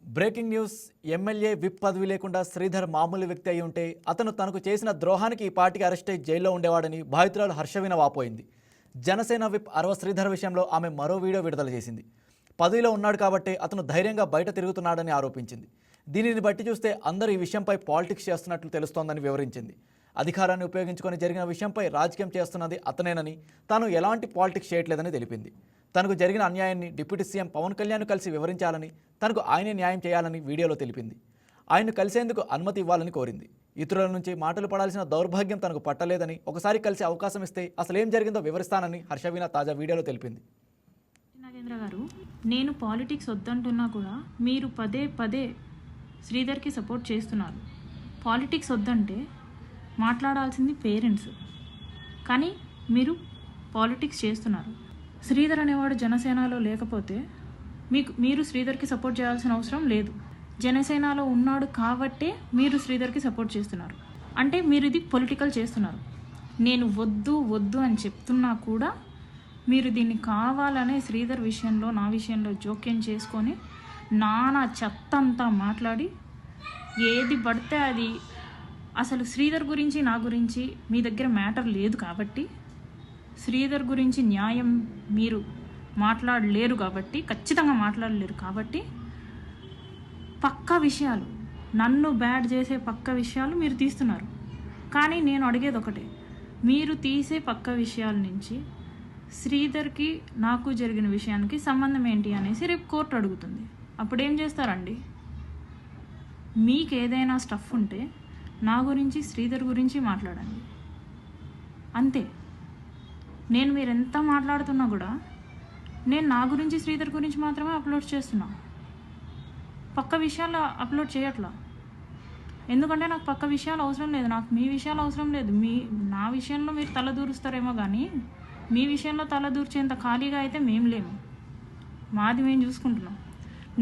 Breaking news. MLA whip పదవి లేకుండా శ్రీధర్ మామూలు వ్యక్తి అయి ఉంటే అతను తనకు చేసిన ద్రోహానికి ఈ పార్టీకి అరెస్ట్ అయి జైల్లో ఉండేవాడని బాధితురాలు హర్షవీణ వాపోయింది. జనసేన విప్ అరవ శ్రీధర్ విషయంలో ఆమె మరో వీడియో విడుదల చేసింది. పదవిలో ఉన్నాడు కాబట్టి అతను ధైర్యంగా బయట తిరుగుతున్నాడని ఆరోపించింది. దీనిని బట్టి చూస్తే అందరూ ఈ విషయంపై పాలిటిక్స్ చేస్తున్నట్లు తెలుస్తోందని వివరించింది. అధికారాన్ని ఉపయోగించుకొని జరిగిన విషయంపై రాజకీయం చేస్తున్నది అతనేనని, తాను ఎలాంటి పాలిటిక్స్ చేయట్లేదని తెలిపింది. తనకు జరిగిన అన్యాయాన్ని డిప్యూటీ సీఎం పవన్ కళ్యాణ్ కలిసి వివరించాలని, తనకు ఆయనే న్యాయం చేయాలని వీడియోలో తెలిపింది. ఆయన్ను కలిసేందుకు అనుమతి ఇవ్వాలని కోరింది. ఇతరుల నుంచి మాటలు పడాల్సిన దౌర్భాగ్యం తనకు పట్టలేదని, ఒకసారి కలిసి అవకాశం ఇస్తే అసలేం జరిగిందో వివరిస్తానని హర్షవీణ తాజా వీడియోలో తెలిపింది. నాగేంద్ర గారు, నేను పాలిటిక్స్ వద్దంటున్నా కూడా మీరు పదే పదే శ్రీధర్కి సపోర్ట్ చేస్తున్నారు. పాలిటిక్స్ వద్దంటే మాట్లాడాల్సింది పేరెంట్స్, కానీ మీరు పాలిటిక్స్ చేస్తున్నారు. శ్రీధర్ అనేవాడు జనసేనలో లేకపోతే మీరు శ్రీధర్కి సపోర్ట్ చేయాల్సిన అవసరం లేదు. జనసేనలో ఉన్నాడు కాబట్టే మీరు శ్రీధర్కి సపోర్ట్ చేస్తున్నారు. అంటే మీరు ఇది పొలిటికల్ చేస్తున్నారు. నేను వద్దు వద్దు అని చెప్తున్నా కూడా మీరు దీన్ని కావాలనే శ్రీధర్ విషయంలో, నా విషయంలో జోక్యం చేసుకొని నానా చెత్త అంతా మాట్లాడి ఏది పడితే అది, అసలు శ్రీధర్ గురించి నా గురించి మీ దగ్గర మ్యాటర్ లేదు కాబట్టి, శ్రీధర్ గురించి న్యాయం మీరు మాట్లాడలేరు కాబట్టి, ఖచ్చితంగా మాట్లాడలేరు కాబట్టి, పక్కా విషయాలు, నన్ను బ్యాడ్ చేసే పక్క విషయాలు మీరు తీస్తున్నారు. కానీ నేను అడిగేది ఒకటే, మీరు తీసే పక్క విషయాల నుంచి శ్రీధర్కి నాకు జరిగిన విషయానికి సంబంధం ఏంటి అనేసి రేపు కోర్టు అడుగుతుంది. అప్పుడేం చేస్తారండి? మీకు ఏదైనా స్టఫ్ ఉంటే నా గురించి, శ్రీధర్ గురించి మాట్లాడండి, అంతే. నేను మీరు ఎంత మాట్లాడుతున్నా కూడా నేను నా గురించి, శ్రీధర్ గురించి మాత్రమే అప్లోడ్ చేస్తున్నా. పక్క విషయాలు అప్లోడ్ చేయట్లా. ఎందుకంటే నాకు పక్క విషయాలు అవసరం లేదు, నాకు మీ విషయాలు అవసరం లేదు. నా విషయంలో మీరు తల దూరుస్తారేమో కానీ మీ విషయంలో తల దూర్చేంత ఖాళీగా అయితే మేము లేము. మాది మేము చూసుకుంటున్నాం.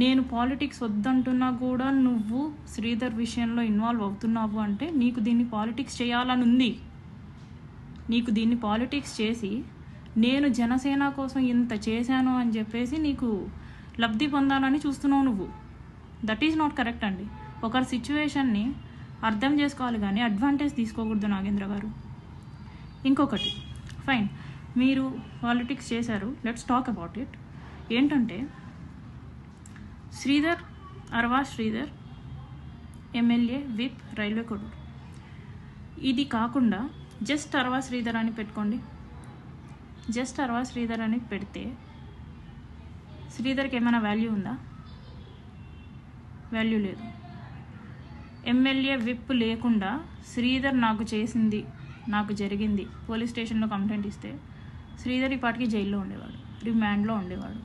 నేను పాలిటిక్స్ వద్దంటున్నా కూడా నువ్వు శ్రీధర్ విషయంలో ఇన్వాల్వ్ అవుతున్నావు అంటే నీకు దీన్ని పాలిటిక్స్ చేయాలని ఉంది. నీకు దీన్ని పాలిటిక్స్ చేసి నేను జనసేన కోసం ఇంత చేశాను అని చెప్పేసి నీకు లబ్ధి పొందాలని చూస్తున్నావు నువ్వు. దట్ ఈజ్ నాట్ కరెక్ట్ అండి. ఒకరి సిచ్యువేషన్ని అర్థం చేసుకోవాలి కానీ అడ్వాంటేజ్ తీసుకోకూడదు నాగేంద్ర గారు. ఇంకొకటి, ఫైన్, మీరు పాలిటిక్స్ చేశారు, లెట్స్ టాక్ అబౌట్ ఇట్. ఏంటంటే Sridhar, Arava Sridhar MLA whip Railway Koduru, ఇది కాకుండా జస్ట్ అరవా శ్రీధర్ అని పెట్టుకోండి. జస్ట్ అరవా శ్రీధర్ అని పెడితే శ్రీధర్కి ఏమైనా వాల్యూ ఉందా? వాల్యూ లేదు. ఎమ్మెల్యే విప్ లేకుండా శ్రీధర్ నాకు చేసింది, నాకు జరిగింది పోలీస్ స్టేషన్లో కంప్లైంట్ ఇస్తే శ్రీధర్ ఈ పాటికి జైల్లో ఉండేవాడు, రిమాండ్లో ఉండేవాడు.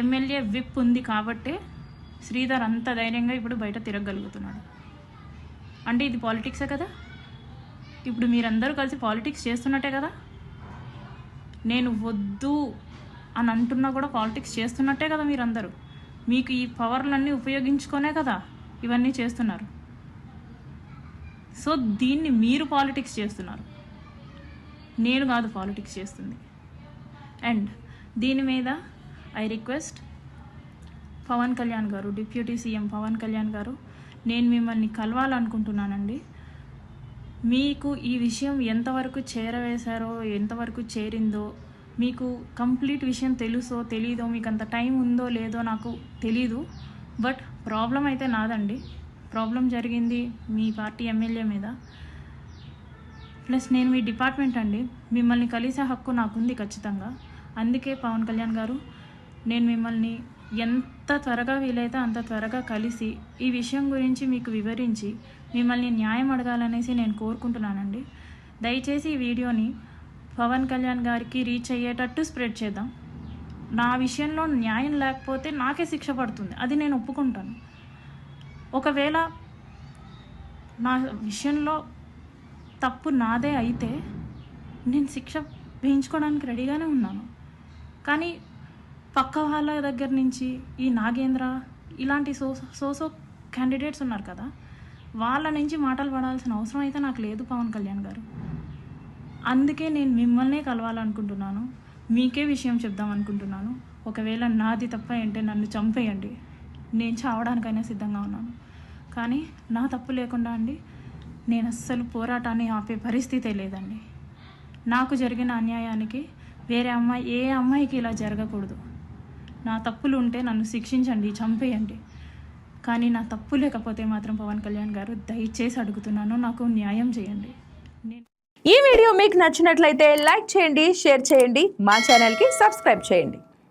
ఎమ్మెల్యే విప్ ఉంది కాబట్టే శ్రీధర్ అంత ధైర్యంగా ఇప్పుడు బయట తిరగగలుగుతున్నాడు. అంటే ఇది పాలిటిక్సే కదా. ఇప్పుడు మీరందరూ కలిసి పాలిటిక్స్ చేస్తున్నట్టే కదా. నేను వద్దు అని అంటున్నా కూడా పాలిటిక్స్ చేస్తున్నట్టే కదా మీరందరూ. మీకు ఈ పవర్లన్నీ ఉపయోగించుకొనే కదా ఇవన్నీ చేస్తున్నారు. సో దీన్ని మీరు పాలిటిక్స్ చేస్తున్నారు, నేను కాదు పాలిటిక్స్ చేస్తుంది. అండ్ దీని మీద ఐ రిక్వెస్ట్ పవన్ కళ్యాణ్ గారు, డిప్యూటీ సీఎం పవన్ కళ్యాణ్ గారు, నేను మిమ్మల్ని కలవాలనుకుంటున్నానండి. మీకు ఈ విషయం ఎంతవరకు చేరవేశారో, ఎంతవరకు చేరిందో, మీకు కంప్లీట్ విషయం తెలుసో తెలీదో, మీకు అంత టైం ఉందో లేదో నాకు తెలీదు. బట్ ప్రాబ్లం అయితే నాదండి. ప్రాబ్లం జరిగింది మీ పార్టీ ఎమ్మెల్యే మీద. ప్లస్ నేను మీ డిపార్ట్మెంట్ అండి, మిమ్మల్ని కలిసే హక్కు నాకుంది ఖచ్చితంగా. అందుకే పవన్ కళ్యాణ్ గారు, నేను మిమ్మల్ని ఎంత త్వరగా వీలైతే అంత త్వరగా కలిసి ఈ విషయం గురించి మీకు వివరించి మిమ్మల్ని న్యాయం అడగాలనేసి నేను కోరుకుంటున్నానండి. దయచేసి ఈ వీడియోని పవన్ కళ్యాణ్ గారికి రీచ్ అయ్యేటట్టు స్ప్రెడ్ చేద్దాం. నా విషయంలో న్యాయం లేకపోతే నాకే శిక్ష పడుతుంది, అది నేను ఒప్పుకుంటాను. ఒకవేళ నా విషయంలో తప్పు నాదే అయితే నేను శిక్ష వేయించుకోవడానికి రెడీగానే ఉన్నాను. కానీ పక్క వాళ్ళ దగ్గర నుంచి ఈ నాగేంద్ర ఇలాంటి సోసో క్యాండిడేట్స్ ఉన్నారు కదా, వాళ్ళ నుంచి మాటలు పడాల్సిన అవసరం అయితే నాకు లేదు పవన్ కళ్యాణ్ గారు. అందుకే నేను మిమ్మల్నే కలవాలనుకుంటున్నాను. మీకే విషయం చెప్దాం అనుకుంటున్నాను. ఒకవేళ నాది తప్ప అంటే నన్ను చంపేయండి, నేను చావడానికైనా సిద్ధంగా ఉన్నాను. కానీ నా తప్పు లేకుండా అండి నేను అస్సలు పోరాటాన్ని ఆపే పరిస్థితే లేదండి. నాకు జరిగిన అన్యాయానికి వేరే అమ్మాయి, ఏ అమ్మాయికి ఇలా జరగకూడదు. నా తప్పులు ఉంటే నన్ను శిక్షించండి, చంపేయండి. కానీ నా తప్పు లేకపోతే మాత్రం పవన్ కళ్యాణ్ గారు దయచేసి అడుగుతున్నాను, నాకు న్యాయం చేయండి. ఈ వీడియో మీకు నచ్చినట్లయితే లైక్ చేయండి, షేర్ చేయండి, మా ఛానల్కి సబ్స్క్రైబ్ చేయండి.